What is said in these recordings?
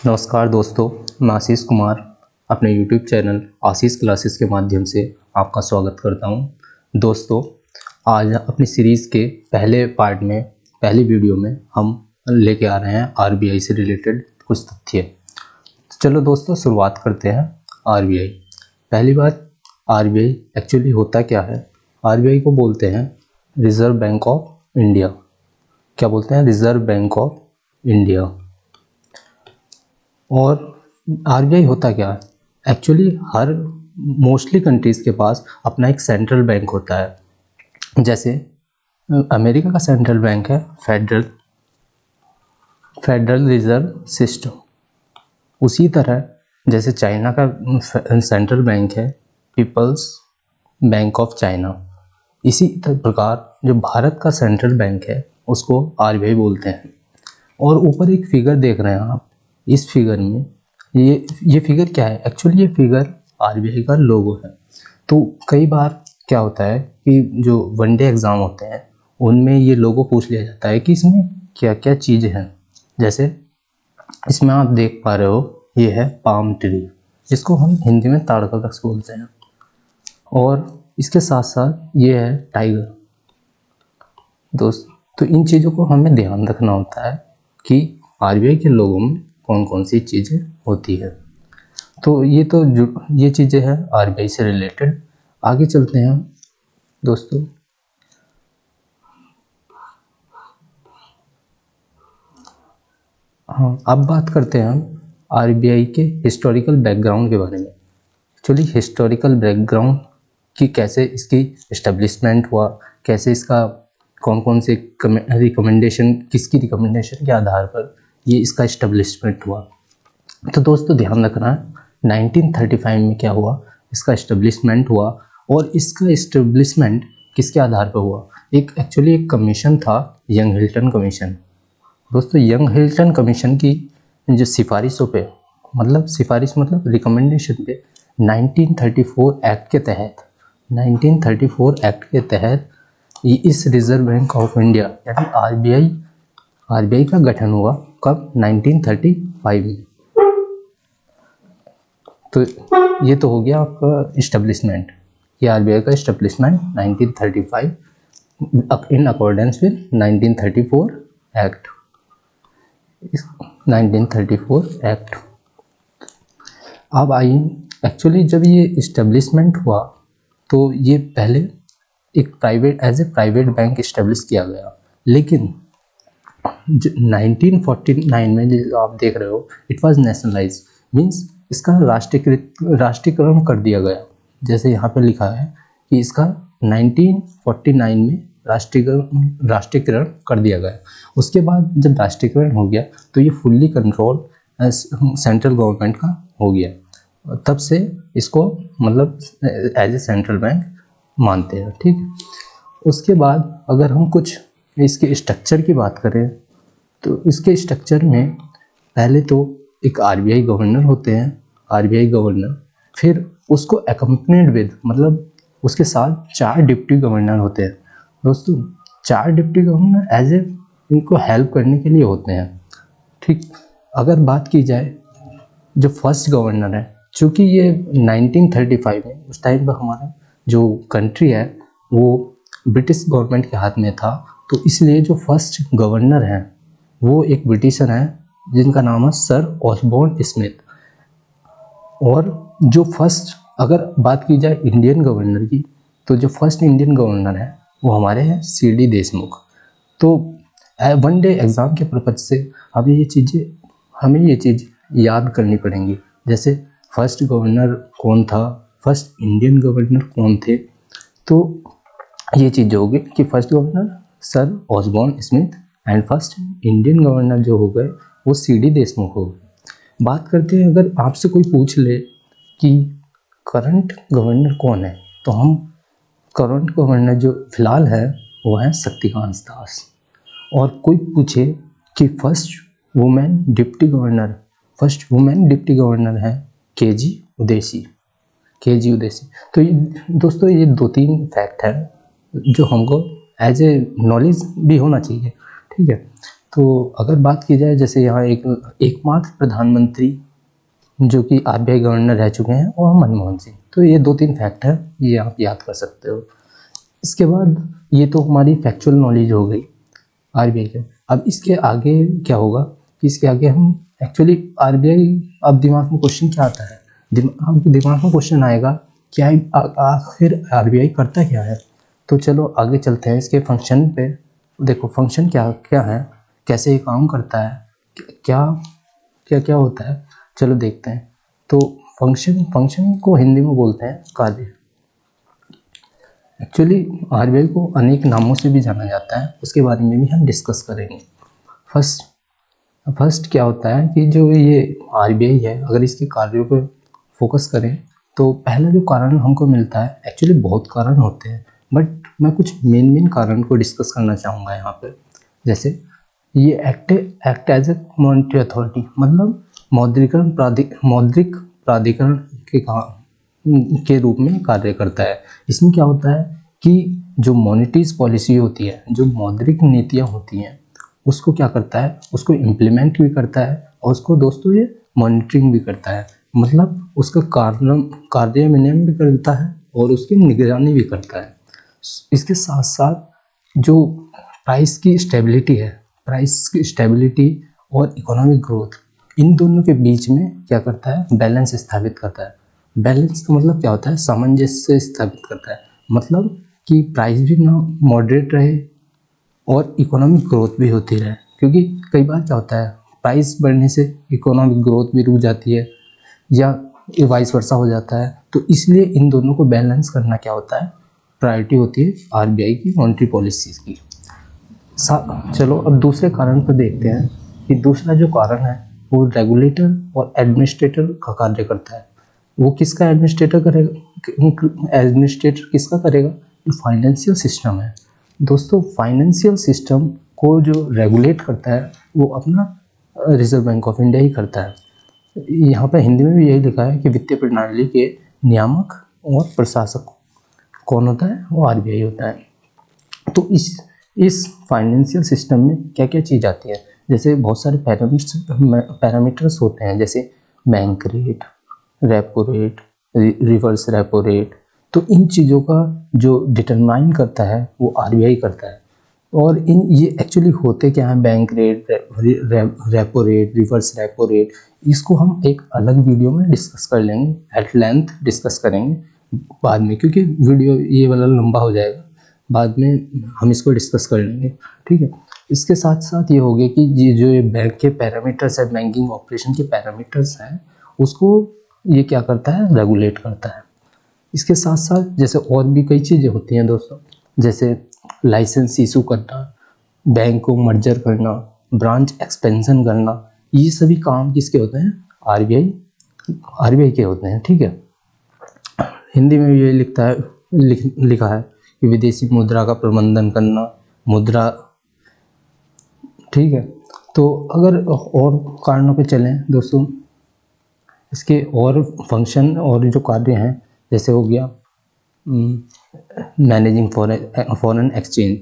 नमस्कार दोस्तों, मैं आशीष कुमार अपने YouTube चैनल आशीष क्लासेस के माध्यम से आपका स्वागत करता हूं। दोस्तों, आज अपनी सीरीज़ के पहले पार्ट में पहली वीडियो में हम लेके आ रहे हैं RBI से रिलेटेड कुछ तथ्य। चलो दोस्तों, शुरुआत करते हैं। RBI, पहली बात, RBI एक्चुअली होता क्या है? RBI को बोलते हैं रिज़र्व बैंक ऑफ इंडिया। क्या बोलते हैं? Reserve bank of India. और RBI होता क्या है? एक्चुअली हर मोस्टली कंट्रीज़ के पास अपना एक सेंट्रल बैंक होता है। जैसे अमेरिका का सेंट्रल बैंक है फेडरल रिजर्व सिस्टम। उसी तरह जैसे चाइना का सेंट्रल बैंक है पीपल्स बैंक ऑफ चाइना, इसी प्रकार जो भारत का सेंट्रल बैंक है उसको RBI बोलते हैं। और ऊपर एक फिगर देख रहे हैं आप, इस फिगर में ये फिगर क्या है? एक्चुअली ये फिगर RBI का लोगो है। तो कई बार क्या होता है कि जो वनडे एग्ज़ाम होते हैं उनमें ये लोगो पूछ लिया जाता है कि इसमें क्या क्या चीज़ें हैं। जैसे इसमें आप देख पा रहे हो, ये है पाम ट्री, जिसको हम हिंदी में ताड़ का वृक्ष बोलते हैं। और इसके साथ साथ ये है टाइगर। दोस्त, तो इन चीज़ों को हमें ध्यान रखना होता है कि RBI के लोगों में कौन कौन सी चीज़ें होती है। तो ये चीज़ें हैं RBI से रिलेटेड। आगे चलते हैं दोस्तों। हाँ, अब बात करते हैं हम RBI के हिस्टोरिकल बैकग्राउंड के बारे में। एक्चुअली हिस्टोरिकल बैकग्राउंड कि कैसे इसकी इस्टेब्लिशमेंट हुआ, कैसे इसका कौन से रिकमेंडेशन, किसकी रिकमेंडेशन के आधार पर ये इसका इस्टेब्लिशमेंट हुआ। तो दोस्तों ध्यान रखना है, 1935 में क्या हुआ? इसका इस्टेब्लिशमेंट हुआ। और इसका इस्टेब्लिशमेंट किसके आधार पर हुआ? एक्चुअली एक कमीशन था, यंग हिल्टन कमीशन। दोस्तों, यंग हिल्टन कमीशन की जो सिफारिशों पे, मतलब रिकमेंडेशन पे 1934 एक्ट के तहत ये इस रिजर्व बैंक ऑफ इंडिया यानी RBI का गठन हुआ। कब? 1935 में। तो ये तो हो गया आपका इस्टेब्लिशमेंट। ये RBI का establishment 1935 in accordance with 1934 act. 1934 act. अब आइए, एक्चुअली जब ये इस्टेब्लिशमेंट हुआ तो ये पहले as a private bank establish किया गया। लेकिन 1949 में जो आप देख रहे हो, इट वाज नेशनलाइज, मीन्स इसका राष्ट्रीयकरण कर दिया गया। जैसे यहाँ पे लिखा है कि इसका 1949 में राष्ट्रीयकरण कर दिया गया। उसके बाद जब राष्ट्रीयकरण हो गया तो ये फुल्ली कंट्रोल सेंट्रल गवर्नमेंट का हो गया। तब से इसको एज ए सेंट्रल बैंक मानते हैं। ठीक है। उसके बाद अगर हम कुछ इसके स्ट्रक्चर की बात करें तो इसके स्ट्रक्चर में पहले तो एक RBI गवर्नर होते हैं, RBI गवर्नर। फिर उसको एकम्पनीड विद उसके साथ 4 डिप्टी गवर्नर होते हैं। दोस्तों, 4 डिप्टी गवर्नर एज ए इनको हेल्प करने के लिए होते हैं। ठीक। अगर बात की जाए जो फर्स्ट गवर्नर है, चूँकि ये 1935 में उस टाइम पर हमारा जो कंट्री है वो ब्रिटिश गवर्नमेंट के हाथ में था, तो इसलिए जो फर्स्ट गवर्नर हैं वो एक ब्रिटिशर हैं जिनका नाम है सर ऑसबोर्न स्मिथ। और जो फर्स्ट, अगर बात की जाए इंडियन गवर्नर की, तो जो फर्स्ट इंडियन गवर्नर है वो हमारे हैं CD देशमुख। तो वनडे एग्ज़ाम के पर्पज से हमें ये चीज़ याद करनी पड़ेंगी। जैसे फर्स्ट गवर्नर कौन था, फर्स्ट इंडियन गवर्नर कौन थे, तो ये चीज़ होगी कि first governor sir Osborne Smith and first Indian governor जो हो गए वो CD देशमुख हो गए। बात करते हैं, अगर आपसे कोई पूछ ले कि करंट गवर्नर कौन है, तो हम करंट गवर्नर जो फिलहाल है वो है शक्तिकांत दास। और कोई पूछे कि फर्स्ट वुमेन डिप्टी गवर्नर है KG उदेसी। तो ये दोस्तों, ये 2-3 फैक्ट हैं जो हमको एज ए नॉलेज भी होना चाहिए। ठीक है। तो अगर बात की जाए, जैसे यहाँ एकमात्र प्रधानमंत्री जो कि आरबीआई गवर्नर रह चुके हैं वो मनमोहन सिंह। तो ये 2-3 फैक्ट है, ये आप याद कर सकते हो। इसके बाद ये तो हमारी फैक्चुअल नॉलेज हो गई आरबीआई के। अब इसके आगे क्या होगा कि इसके आगे हम एक्चुअली आरबीआई, अब दिमाग में क्वेश्चन क्या आता है, दिमाग में क्वेश्चन आएगा क्या आखिर आरबीआई करता क्या है। तो चलो आगे चलते हैं इसके फंक्शन पे। देखो फंक्शन क्या क्या है, कैसे ये काम करता है, क्या क्या क्या होता है, चलो देखते हैं। तो फंक्शन को हिंदी में बोलते हैं कार्य। एक्चुअली आरबीआई को अनेक नामों से भी जाना जाता है, उसके बारे में भी हम डिस्कस करेंगे। फर्स्ट क्या होता है कि जो ये आरबीआई है, अगर इसके कार्यों पर फोकस करें तो पहला जो कारण हमको मिलता है, एक्चुअली बहुत कारण होते हैं बट मैं कुछ मेन कारण को डिस्कस करना चाहूँगा यहाँ पर। जैसे ये act as a monetary authority, मतलब मौद्रिक प्राधिकरण के रूप में कार्य करता है। इसमें क्या होता है कि जो मॉनेटरी पॉलिसी होती है, जो मौद्रिक नीतियाँ होती हैं, उसको क्या करता है, उसको इम्प्लीमेंट भी करता है और उसको दोस्तों ये मॉनिटरिंग भी करता है, मतलब उसका कार्यान्वयन भी करता है और उसकी निगरानी भी करता है। इसके साथ साथ जो प्राइस की स्टेबिलिटी और इकोनॉमिक ग्रोथ, इन दोनों के बीच में क्या करता है, बैलेंस स्थापित करता है। बैलेंस का मतलब क्या होता है, सामंजस्य स्थापित करता है, मतलब कि प्राइस भी ना मॉडरेट रहे और इकोनॉमिक ग्रोथ भी होती रहे। क्योंकि कई बार क्या होता है, प्राइस बढ़ने से इकोनॉमिक ग्रोथ भी रुक जाती है या वाइस वर्सा हो जाता है। तो इसलिए इन दोनों को बैलेंस करना क्या होता है, प्रायोरिटी होती है आरबीआई की मॉनेटरी पॉलिसीज़ की। चलो अब दूसरे कारण पर देखते हैं कि दूसरा जो कारण है वो रेगुलेटर और एडमिनिस्ट्रेटर का कार्य करता है। वो किसका एडमिनिस्ट्रेटर करेगा, एडमिनिस्ट्रेटर किसका करेगा, जो फाइनेंशियल सिस्टम है। दोस्तों फाइनेंशियल सिस्टम को जो रेगुलेट करता है वो अपना रिजर्व बैंक ऑफ इंडिया ही करता है। यहाँ पर हिंदी में भी यही लिखा है कि वित्तीय प्रणाली के नियामक और प्रशासक कौन होता है, वो आरबीआई होता है। तो इस फाइनेंशियल सिस्टम में क्या क्या चीज़ आती है, जैसे बहुत सारे पैरामीटर्स होते हैं, जैसे bank rate, repo rate, reverse repo rate. तो इन चीज़ों का जो डिटरमाइन करता है वो आरबीआई करता है। और ये एक्चुअली होते क्या हैं, bank rate, repo rate, reverse repo rate, इसको हम एक अलग वीडियो में डिस्कस कर लेंगे, एट लेंथ डिस्कस करेंगे बाद में, क्योंकि वीडियो ये वाला लंबा हो जाएगा, बाद में हम इसको डिस्कस कर लेंगे, ठीक है। इसके साथ साथ ये हो गया कि ये जो ये बैंक के पैरामीटर्स है, बैंकिंग ऑपरेशन के पैरामीटर्स हैं, उसको ये क्या करता है, रेगुलेट करता है। इसके साथ साथ जैसे और भी कई चीज़ें होती हैं दोस्तों, जैसे लाइसेंस इशू करना, बैंक को मर्जर करना, ब्रांच एक्सपेंशन करना, ये सभी काम किसके होते हैं, आरबीआई के होते हैं, ठीक है। हिंदी में ये लिखा है कि विदेशी मुद्रा का प्रबंधन करना, मुद्रा, ठीक है। तो अगर और कारणों पे चलें दोस्तों, इसके और फंक्शन और जो कार्य हैं, जैसे हो गया मैनेजिंग फॉरेन एक्सचेंज।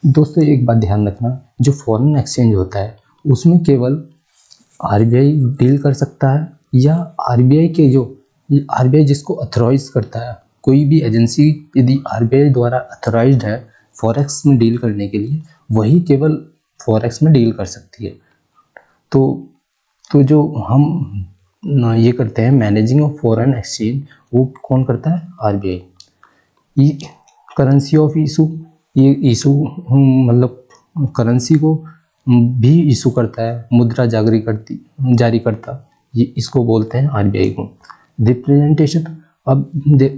दोस्तों एक बात ध्यान रखना, जो फॉरेन एक्सचेंज होता है उसमें केवल आरबीआई डील कर सकता है, या आरबीआई जिसको अथॉराइज करता है, कोई भी एजेंसी यदि आरबीआई द्वारा अथॉराइज्ड है फॉरेक्स में डील करने के लिए, वही केवल फॉरेक्स में डील कर सकती है। तो जो हम ये करते हैं मैनेजिंग ऑफ फॉरेन एक्सचेंज, वो कौन करता है, आरबीआई। ये करेंसी ऑफ इशू, ये इशू मतलब करेंसी को भी इशू करता है, मुद्रा जारी करता, ये इसको बोलते हैं आरबीआई को। रिप्रेजेंटेशन, अब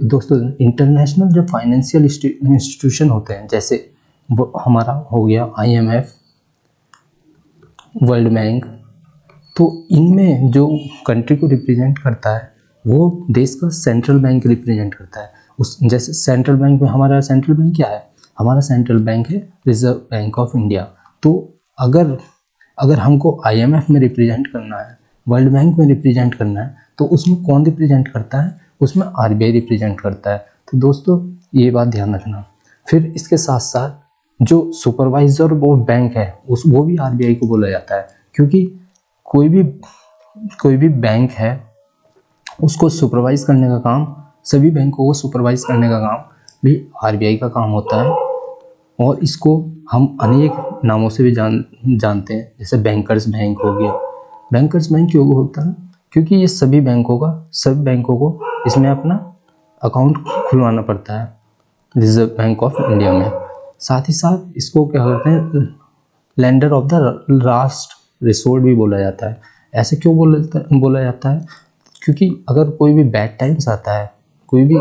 दोस्तों इंटरनेशनल जो फाइनेंशियल इंस्टीट्यूशन होते हैं, जैसे वो हमारा हो गया आईएमएफ, वर्ल्ड बैंक, तो इनमें जो कंट्री को रिप्रेजेंट करता है वो देश का सेंट्रल बैंक रिप्रेजेंट करता है। जैसे सेंट्रल बैंक में हमारा सेंट्रल बैंक क्या है, हमारा सेंट्रल बैंक है रिजर्व बैंक ऑफ इंडिया। तो अगर हमको आईएमएफ में रिप्रेजेंट करना है, वर्ल्ड बैंक में रिप्रेजेंट करना है, तो उसमें कौन रिप्रेजेंट करता है, उसमें आरबीआई रिप्रेजेंट करता है। तो दोस्तों ये बात ध्यान रखना। फिर इसके साथ साथ जो सुपरवाइजर वो बैंक है वो भी आरबीआई को बोला जाता है, क्योंकि कोई भी बैंक है उसको सुपरवाइज करने का काम, सभी बैंकों को सुपरवाइज करने का काम भी आरबीआई का काम होता है। और इसको हम अनेक नामों से भी जानते हैं, जैसे बैंकर्स बैंक हो गया। बैंकर्स बैंक क्यों होता है? क्योंकि ये सभी बैंकों को इसमें अपना अकाउंट खुलवाना पड़ता है रिजर्व बैंक ऑफ इंडिया में। साथ ही साथ इसको क्या करते हैं, lender of the last resort भी बोला जाता है। ऐसे क्यों बोला जाता है? क्योंकि अगर कोई भी बैड टाइम्स आता है, कोई भी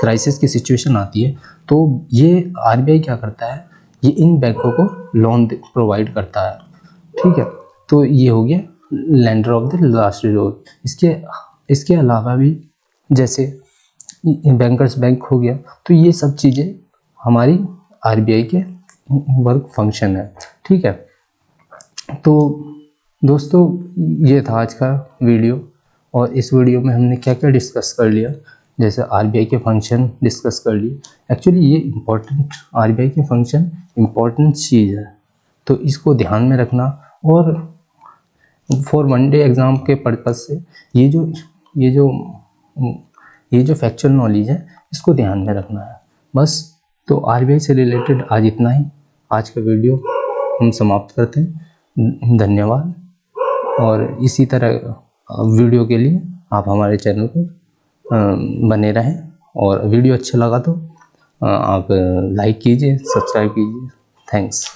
क्राइसिस की सिचुएशन आती है, तो ये आरबीआई क्या करता है, ये इन बैंकों को लोन प्रोवाइड करता है। ठीक है, तो ये हो गया lender of the last resort. इसके अलावा भी जैसे बैंकर्स बैंक हो गया, तो ये सब चीज़ें हमारी आरबीआई के वर्क फंक्शन है। ठीक है, तो दोस्तों ये था आज का वीडियो, और इस वीडियो में हमने क्या क्या डिस्कस कर लिया, जैसे आरबीआई के फंक्शन डिस्कस कर लिए। एक्चुअली ये इम्पोर्टेंट, आरबीआई के फंक्शन इम्पोर्टेंट चीज़ है, तो इसको ध्यान में रखना। और फॉर वन डे एग्ज़ाम के पर्पज़ से ये जो फैक्चुअल नॉलेज है इसको ध्यान में रखना है बस। तो आरबीआई से रिलेटेड आज इतना ही। आज का वीडियो हम समाप्त करते हैं। धन्यवाद। और इसी तरह वीडियो के लिए आप हमारे चैनल पर बने रहें, और वीडियो अच्छा लगा तो आप लाइक कीजिए, सब्सक्राइब कीजिए। थैंक्स।